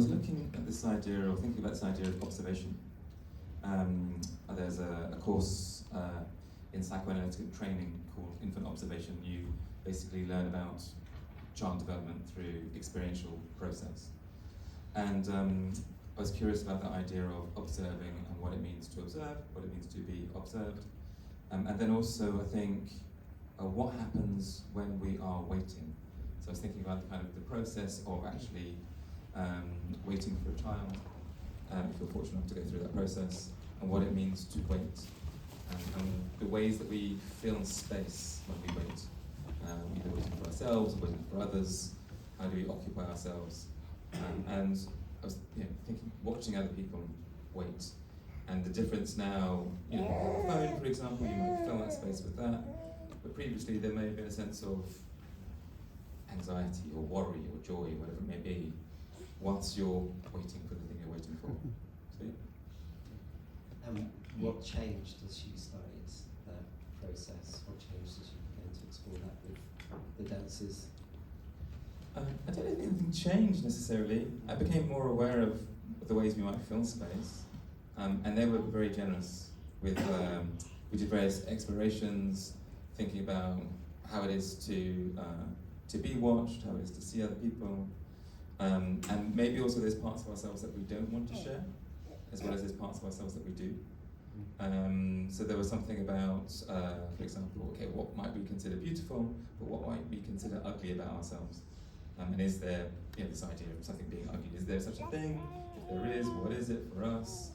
was looking at this idea, or thinking about this idea of observation. There's a course in psychoanalytic training called Infant Observation. You basically learn about child development through experiential process. And I was curious about the idea of observing and what it means to observe, what it means to be observed. And then also, I think, what happens when we are waiting. So I was thinking about the kind of the process of actually waiting for a child, if you're fortunate enough to go through that process, and what it means to wait, and the ways that we fill space when we wait, either waiting for ourselves or waiting for others. How do we occupy ourselves? And I was thinking, watching other people wait, and the difference now, on a phone, for example, you might fill that space with that, but previously there may have been a sense of anxiety or worry or joy, whatever it may be, whilst you're waiting for the thing you're waiting for. So, yeah. And what changed as you started that process? What changed as you began to explore that with the dancers? I don't think anything changed necessarily. I became more aware of the ways we might fill space, and they were very generous with, we did various explorations, thinking about how it is to be watched, how it is to see other people, and maybe also there's parts of ourselves that we don't want to share, as well as there's parts of ourselves that we do. So there was something about, for example, okay, what might we consider beautiful, but what might we consider ugly about ourselves? And is there this idea of something being ugly? Is there such a thing? If there is, what is it for us?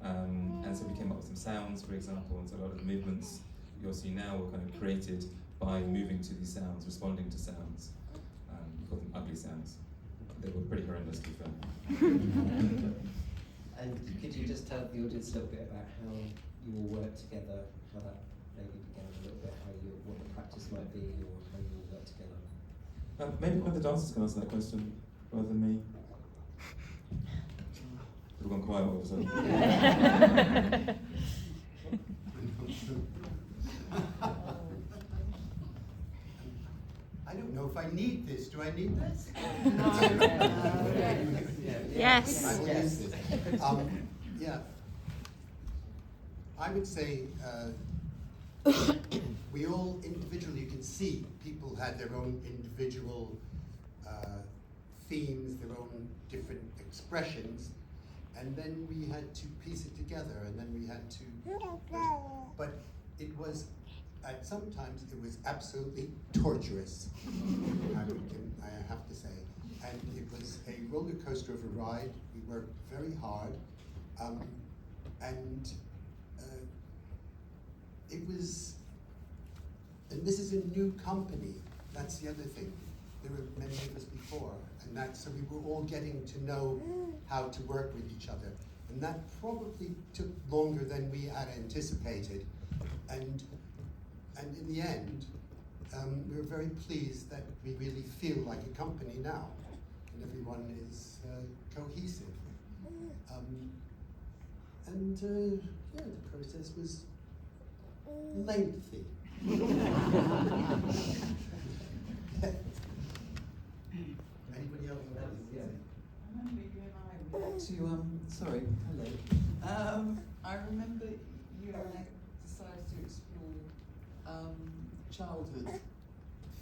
And so we came up with some sounds, for example, and so a lot of the movements you'll see now were kind of created by moving to these sounds, responding to sounds. We call them ugly sounds. They were pretty horrendous to film. And could you just tell the audience a little bit about how you all work together, how that maybe began a little bit, what the practice might be, or how you all work together? Maybe one of the dancers can answer that question rather than me. We've gone quiet all of a sudden. I don't know if I need this. Do I need this? Yes. I will use this. Yeah. I would say we all individually, you can see people had their own individual themes, their own different expressions, and then we had to piece it together, and then we had to, but it was, sometimes it was absolutely torturous, I have to say. And it was a roller coaster of a ride. We worked very hard, and it was, and this is a new company. That's the other thing. There were many of us before, and so we were all getting to know how to work with each other. And that probably took longer than we had anticipated. And in the end, we were very pleased that we really feel like a company now, and everyone is cohesive. Yeah, the process was lengthy. Anybody else? Yeah. I remember you and I went to, sorry, hello. I remember you and I decided to explore childhood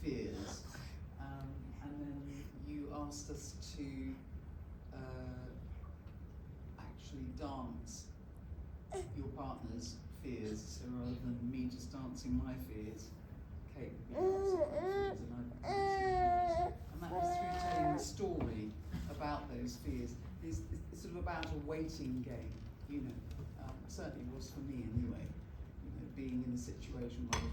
fears, and then you asked us to actually dance your partner's fears, so rather than me just dancing my fears, Kate would be dancing my fears and I'd be dancing hers. And that was through telling a story about those fears. It's sort of about a waiting game, certainly was for me anyway, being in a situation where I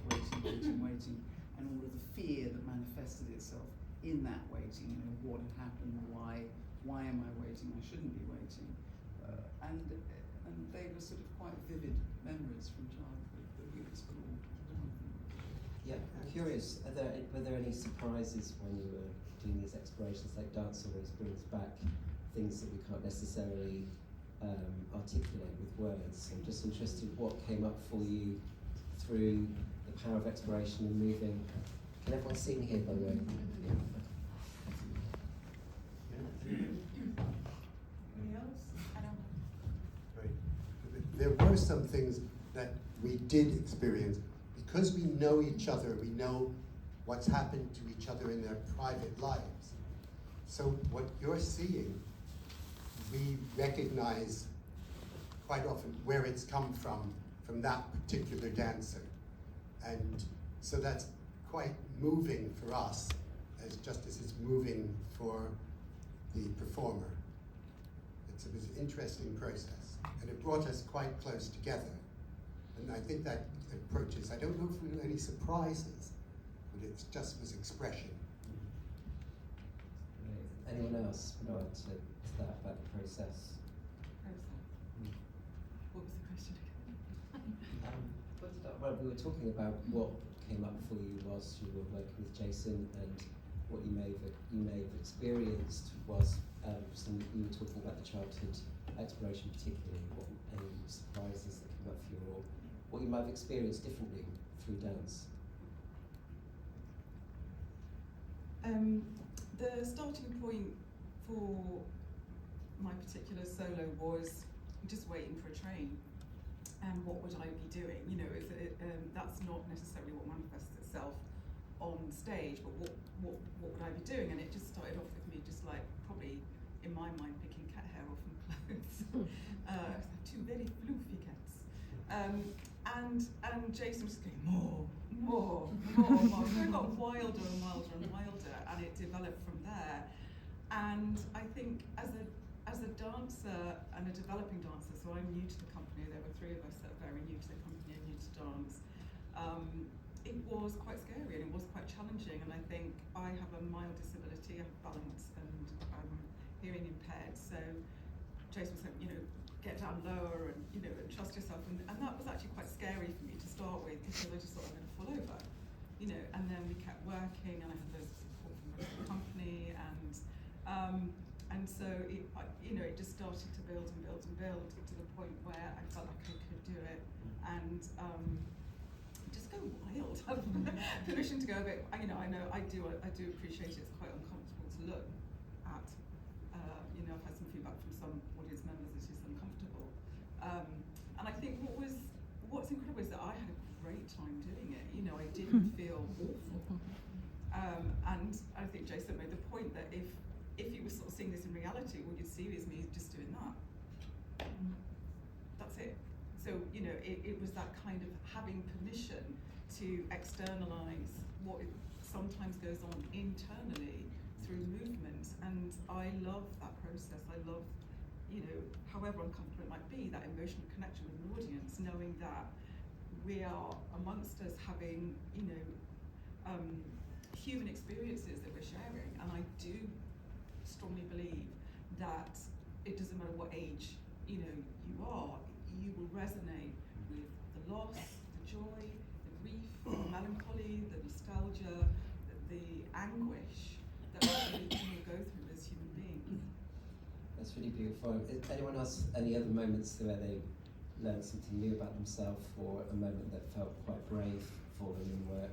was waiting, and all of the fear that manifested itself in that waiting, what had happened, why am I waiting, I shouldn't be waiting. And they were sort of quite vivid memories from childhood that we explored. Yeah, I'm curious, were there any surprises when you were doing these explorations? Like dance always brings back things that we can't necessarily articulate with words. I'm just interested what came up for you through the power of exploration and moving. Can everyone see me here, by the way? Yeah. are some things that we did experience because we know each other, we know what's happened to each other in their private lives. So what you're seeing, we recognize quite often where it's come from that particular dancer. And so that's quite moving for us, as just as it's moving for the performer. It was an interesting process, and it brought us quite close together. And I think that approaches, I don't know if we had any surprises, but it just was expression. Right. Anyone else would like to that about the process? What was the question again? Well, we were talking about what came up for you whilst you were working with Jason, and what you may have experienced was you were talking about the childhood exploration, particularly any surprises that came up for you, or what you might have experienced differently through dance. The starting point for my particular solo was just waiting for a train, and what would I be doing? You know, that's not necessarily what manifests itself on stage, but what would I be doing? And it just started off with me just like probably in my mind picking cat hair off from clothes. Two very floofy cats. And Jason was just going more. So it got wilder and wilder and wilder, and it developed from there. And I think as a dancer and a developing dancer, so I'm new to the company, there were three of us that are very new to the company and new to dance, it was quite scary and it was quite challenging, and I think I have a mild disability, I have balance, and I'm hearing impaired, so Jason was saying, you know, get down lower and, you know, and trust yourself, and that was actually quite scary for me to start with, because I just thought I'm going to fall over, you know, and then we kept working, and I had loads of support from the company, and so it, you know, it just started to build and build and build to the point where I felt like I could do it, and just go wild. Permission to go a bit. You know, I do appreciate it's quite uncomfortable to look at. You know, I've had some feedback from some audience members that it's uncomfortable, and I think what's incredible is that I had a great time doing it. You know, I didn't feel awful, and I think Jason made the point that if you were sort of seeing this in reality, what you'd see is me just doing that. That's it. So, you know, it was that kind of having permission to externalize what sometimes goes on internally through movement, and I love that process. I love, you know, however uncomfortable it might be, that emotional connection with an audience, knowing that we are amongst us having, you know, human experiences that we're sharing, and I do strongly believe that it doesn't matter what age, you know, you are, you will resonate with the loss, the joy, the grief, the melancholy, the nostalgia, the anguish that we all go through as human beings. That's really beautiful. Is anyone else, any other moments where they learned something new about themselves, or a moment that felt quite brave for them in work?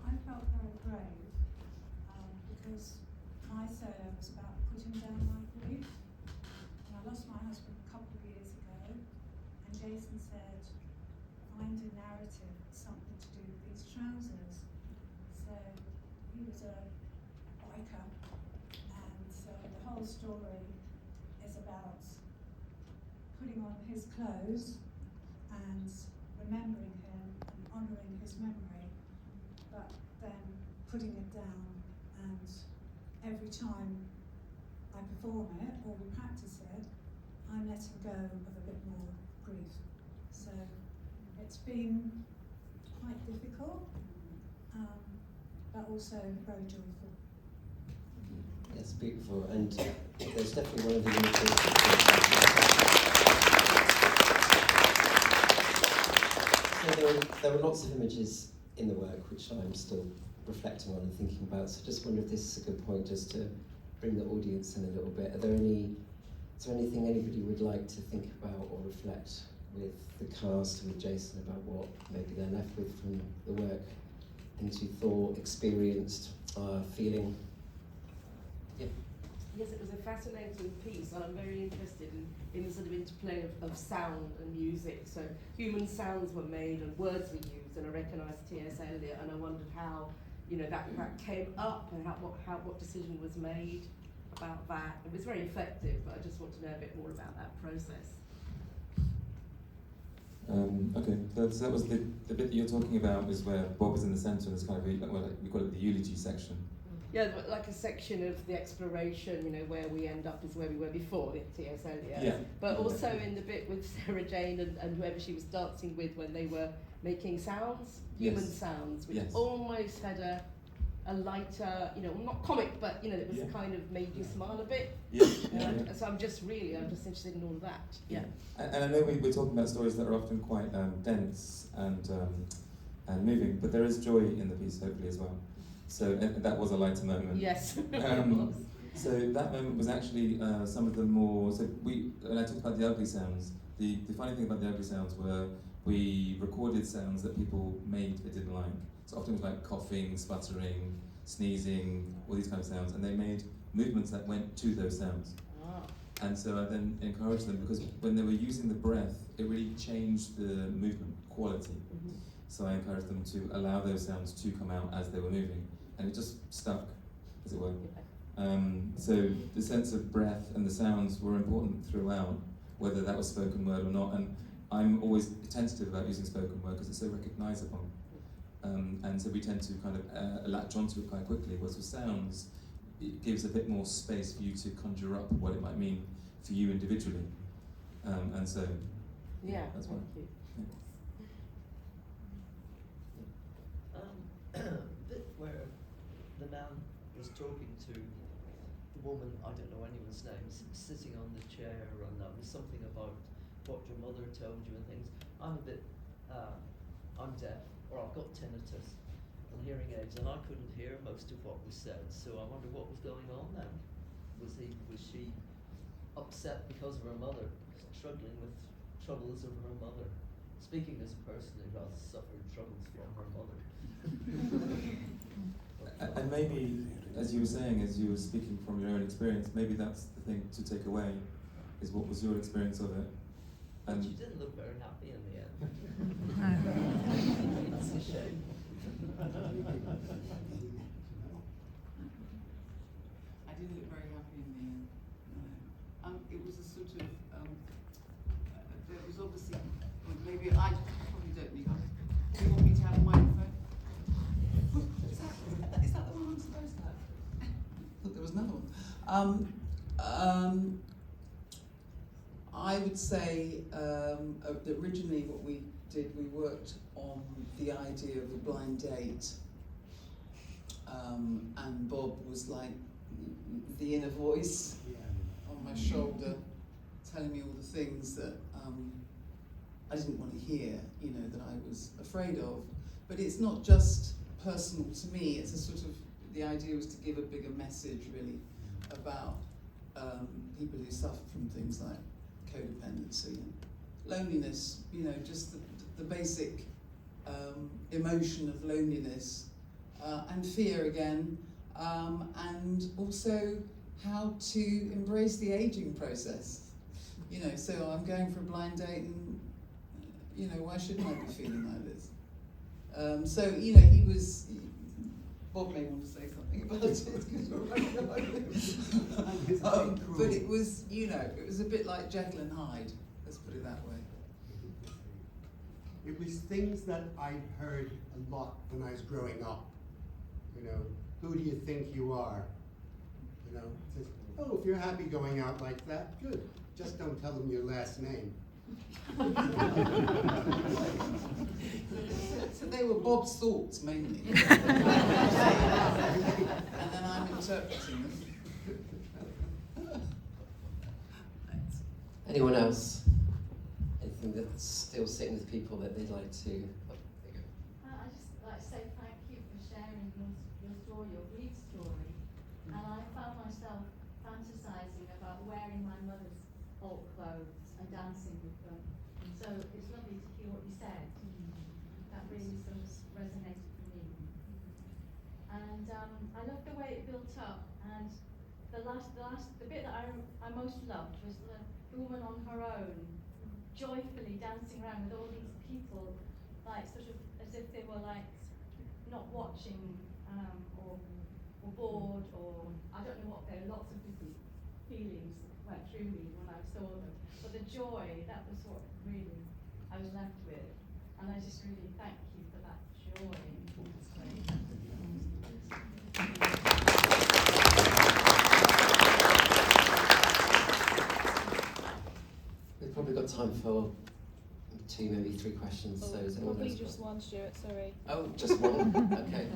I felt very brave because my solo was about putting down my grief. And I lost my husband a couple of years ago, and Jason said, find a narrative, something to do with these trousers. So he was a biker, and so the whole story is about putting on his clothes and remembering him and honouring his memory, but then putting it down, and every time I perform it or we practice it, I'm letting go of a bit more grief. So it's been quite difficult, but also very joyful. It's beautiful, and there's definitely one of the images. So there were lots of images in the work which I'm still reflecting on and thinking about. So I just wonder if this is a good point just to bring the audience in a little bit. Is there anything anybody would like to think about or reflect with the cast, with Jason, about what maybe they're left with from the work, things you thought, experienced, feeling. Yeah. Yes, it was a fascinating piece, and I'm very interested in the sort of interplay of sound and music. So human sounds were made and words were used, and I recognised T.S. Eliot, and I wondered how, you know, that came up and what decision was made about that. It was very effective, but I just want to know a bit more about that process. Okay, so that was the bit that you're talking about is where Bob is in the centre. It's kind of we call it the eulogy section. Yeah, like a section of the exploration, you know, where we end up is where we were before, T.S. Eliot. Yeah. But also in the bit with Sarah Jane and whoever she was dancing with when they were making sounds, human Yes. sounds, which Yes. almost had a lighter, you know, not comic, but, you know, it was Yeah. kind of made you smile a bit. Yeah. So I'm just interested in all of that. Yeah. And I know we're talking about stories that are often quite dense and moving, but there is joy in the piece, hopefully, as well. So that was a lighter moment. Yes. It Um, was. So that moment was actually some of the more. So when I talked about the ugly sounds, the funny thing about the ugly sounds were we recorded sounds that people made they didn't like. So often it was like coughing, sputtering, sneezing, all these kind of sounds, and they made movements that went to those sounds. Ah. And so I then encouraged them because when they were using the breath, it really changed the movement quality. Mhm. So I encouraged them to allow those sounds to come out as they were moving, and it just stuck, as it were. So the sense of breath and the sounds were important throughout, whether that was spoken word or not. And I'm always tentative about using spoken word because it's so recognisable. And so we tend to kind of latch onto it quite quickly. Whereas with sounds, it gives a bit more space for you to conjure up what it might mean for you individually. And so, Yeah, that's thank why. you. Bit where the man was talking to the woman, I don't know anyone's name, sitting on the chair, and there was something about what your mother told you and things. I'm a bit, I'm deaf, or I've got tinnitus and hearing aids, and I couldn't hear most of what was said. So I wonder what was going on then. Was she upset because of her mother, struggling with troubles of her mother? Speaking as a person who has suffered troubles from her mother. And maybe, as you were saying, as you were speaking from your own experience, maybe that's the thing to take away, is what was your experience of it. But And she didn't look very happy in the end. It's a shame. I didn't look very happy in the end. No. It was a sort of there was obviously maybe I probably don't need. Do you want me to have a microphone? Is that the one I'm supposed to have? I thought there was another one. I would say originally what we did, we worked on the idea of a blind date, and Bob was like the inner voice on my shoulder, telling me all the things that I didn't want to hear, you know, that I was afraid of. But it's not just personal to me, it's a sort of, the idea was to give a bigger message really about people who suffer from things like codependency and loneliness, you know, just the basic emotion of loneliness and fear again, and also how to embrace the aging process. You know, so I'm going for a blind date and, you know, why shouldn't I be feeling like this? So, you know, Bob may want to say something about it, because you're right. But it was, you know, it was a bit like Jekyll and Hyde, let's put it that way. It was things that I heard a lot when I was growing up. You know, who do you think you are? You know, it says, oh, if you're happy going out like that, good. Just don't tell them your last name. So they were Bob's thoughts mainly. And then I'm interpreting them. Thanks. Anyone else? Anything that's still sitting with people that they'd like to? Oh, there you go. I'd just like to say thank you for sharing your story, your grief story. And I found myself fantasising about wearing my mother's old clothes and dancing with them So it's lovely to hear what you said. That really sort of resonated for me. And I loved the way it built up. And the bit that I most loved was the woman on her own, joyfully dancing around with all these people, like sort of as if they were like not watching or bored, or I don't know what. There were lots of different feelings went through me when I saw them. But the joy, that was what really I was left with. And I just really thank you for that joy. It's great. We've probably got time for 2, maybe 3 questions. So is anyone Probably else just one, Stuart, sorry. Oh, just one? Okay.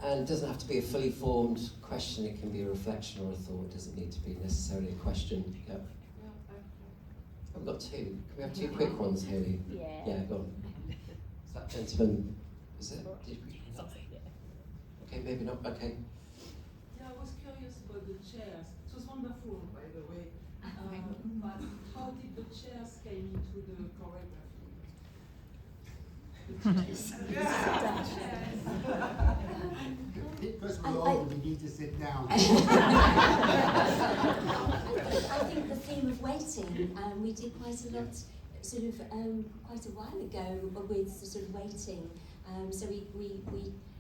And it doesn't have to be a fully formed question, it can be a reflection or a thought, it doesn't need to be necessarily a question. Yep. I've got 2. Can we have 2 quick ones, Haley? Yeah. Yeah, go on. Is that gentleman, is it? Okay, maybe not, okay. Yeah, I was curious about the chairs. It was wonderful, by the way. But how did the chairs came into the choreography? Because we're old, we need to sit down. I think the theme of waiting, we did quite a lot, sort of quite a while ago with sort of waiting. So we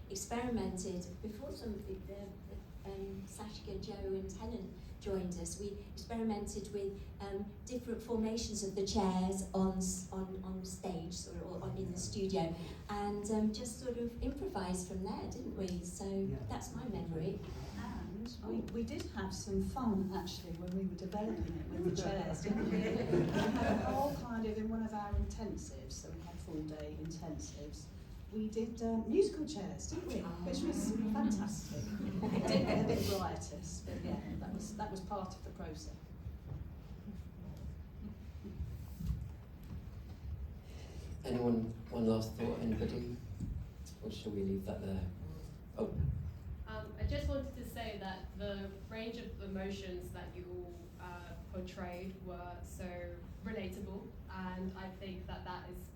experimented before some of Sashika, Joe, and Helen joined us. We experimented with different formations of the chairs on stage or in the studio, and just sort of improvised from there, didn't we? So that's my memory. And we did have some fun actually when we were developing it with the chairs, didn't we? We had a whole kind of, in one of our intensives, so we had full-day intensives, we did musical chairs, didn't we? Which was fantastic. It did get a bit riotous, but yeah, that was part of the process. Anyone, one last thought, anybody? Or shall we leave that there? Oh. I just wanted to say that the range of emotions that you all portrayed were so relatable, and I think that is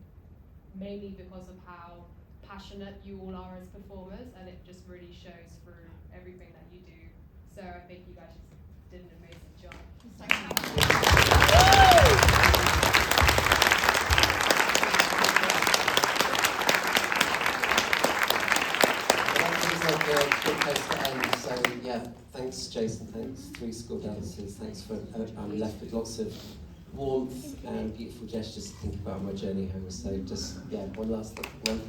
mainly because of how passionate you all are as performers, and it just really shows through everything that you do. So I think you guys just did an amazing job. Good place to end. So yeah, thanks Jason, thanks 3 school dancers, thanks for I'm left with lots of warmth and beautiful gestures to think about my journey home. So just one last one.